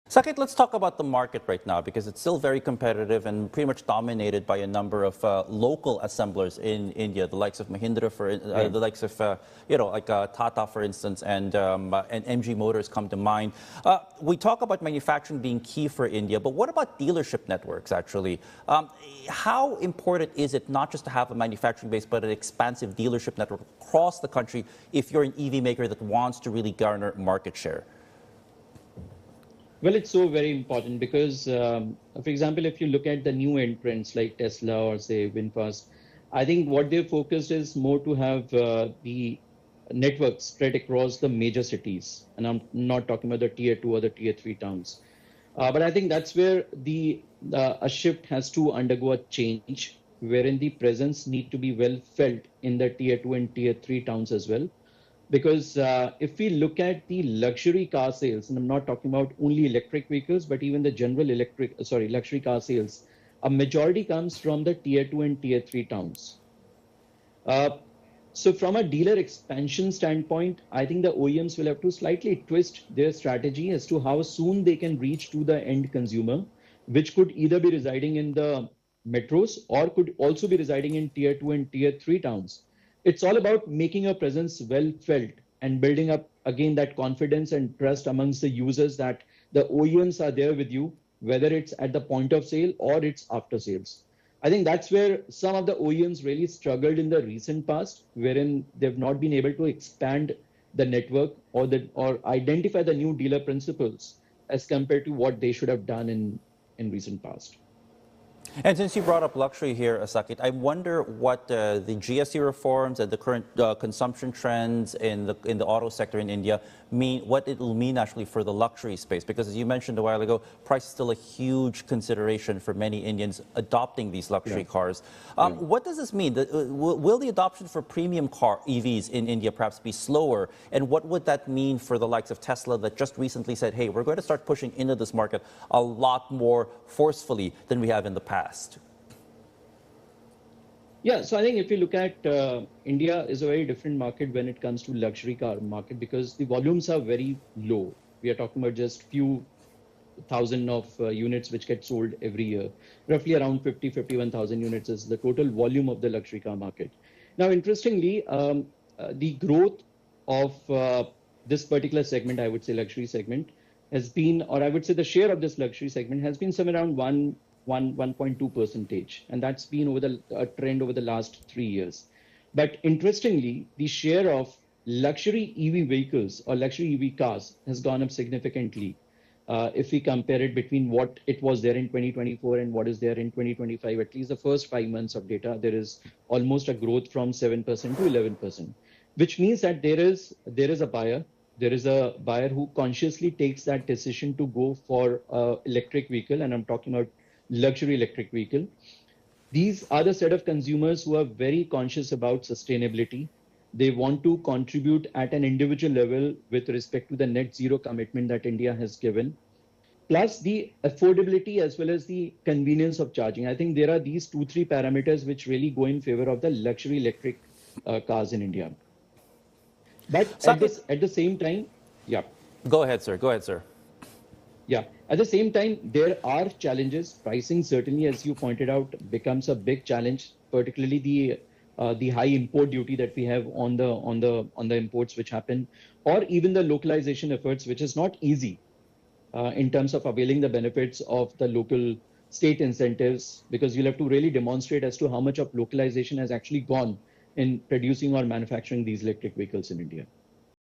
Saket, let's talk about the market right now because it's still very competitive and pretty much dominated by a number of local assemblers in India, the likes of Mahindra, the likes of Tata, for instance, and MG Motors come to mind. We talk about manufacturing being key for India, but what about dealership networks? Actually, how important is it not just to have a manufacturing base, but an expansive dealership network across the country if you're an EV maker that wants to really garner market share? Well, it's so very important because, for example, if you look at the new entrants like Tesla or say VinFast, I think what they're focused is more to have the network spread across the major cities. And I'm not talking about the tier 2 or the tier 3 towns. But I think that's where a shift has to undergo a change, wherein the presence need to be well felt in the tier 2 and tier 3 towns as well. Because if we look at the luxury car sales, and I'm not talking about only electric vehicles, but even the general luxury car sales, a majority comes from the tier 2 and tier 3 towns. So from a dealer expansion standpoint, I think the OEMs will have to slightly twist their strategy as to how soon they can reach to the end consumer, which could either be residing in the metros or could also be residing in tier 2 and tier 3 towns. It's all about making your presence well felt and building up, again, that confidence and trust amongst the users that the OEMs are there with you, whether it's at the point of sale or it's after sales. I think that's where some of the OEMs really struggled in the recent past, wherein they've not been able to expand the network or identify the new dealer principles as compared to what they should have done in recent past. And since you brought up luxury here, Saket, I wonder what the GST reforms and the current consumption trends in the auto sector in India mean, what it will mean actually for the luxury space. Because as you mentioned a while ago, price is still a huge consideration for many Indians adopting these luxury cars. What does this mean? Will the adoption for premium car EVs in India perhaps be slower? And what would that mean for the likes of Tesla that just recently said, hey, we're going to start pushing into this market a lot more forcefully than we have in the past? Yeah, so I think if you look at India is a very different market when it comes to luxury car market because the volumes are very low. We are talking about just few thousand of units which get sold every year. Roughly around 51,000 units is the total volume of the luxury car market. Now, interestingly, the growth of this particular segment, I would say luxury segment, has been, or I would say the share of this luxury segment has been somewhere around 1.2%, and that's been a trend over the last 3 years. But interestingly, the share of luxury EV vehicles or luxury EV cars has gone up significantly. If we compare it between what it was there in 2024 and what is there in 2025, at least the first 5 months of data, there is almost a growth from 7% to 11%, which means that there is a buyer. There is a buyer who consciously takes that decision to go for an electric vehicle, and I'm talking about luxury electric vehicle. These are the set of consumers who are very conscious about sustainability. They want to contribute at an individual level with respect to the net zero commitment that India has given, plus the affordability as well as the convenience of charging. I think there are these 2-3 parameters which really go in favor of the luxury electric cars in India. But at the same time, yeah. Go ahead, sir. Go ahead, sir. Yeah. At the same time, there are challenges. Pricing certainly, as you pointed out, becomes a big challenge, particularly the high import duty that we have on the imports which happen, or even the localization efforts, which is not easy in terms of availing the benefits of the local state incentives, because you'll have to really demonstrate as to how much of localization has actually gone in producing or manufacturing these electric vehicles in India.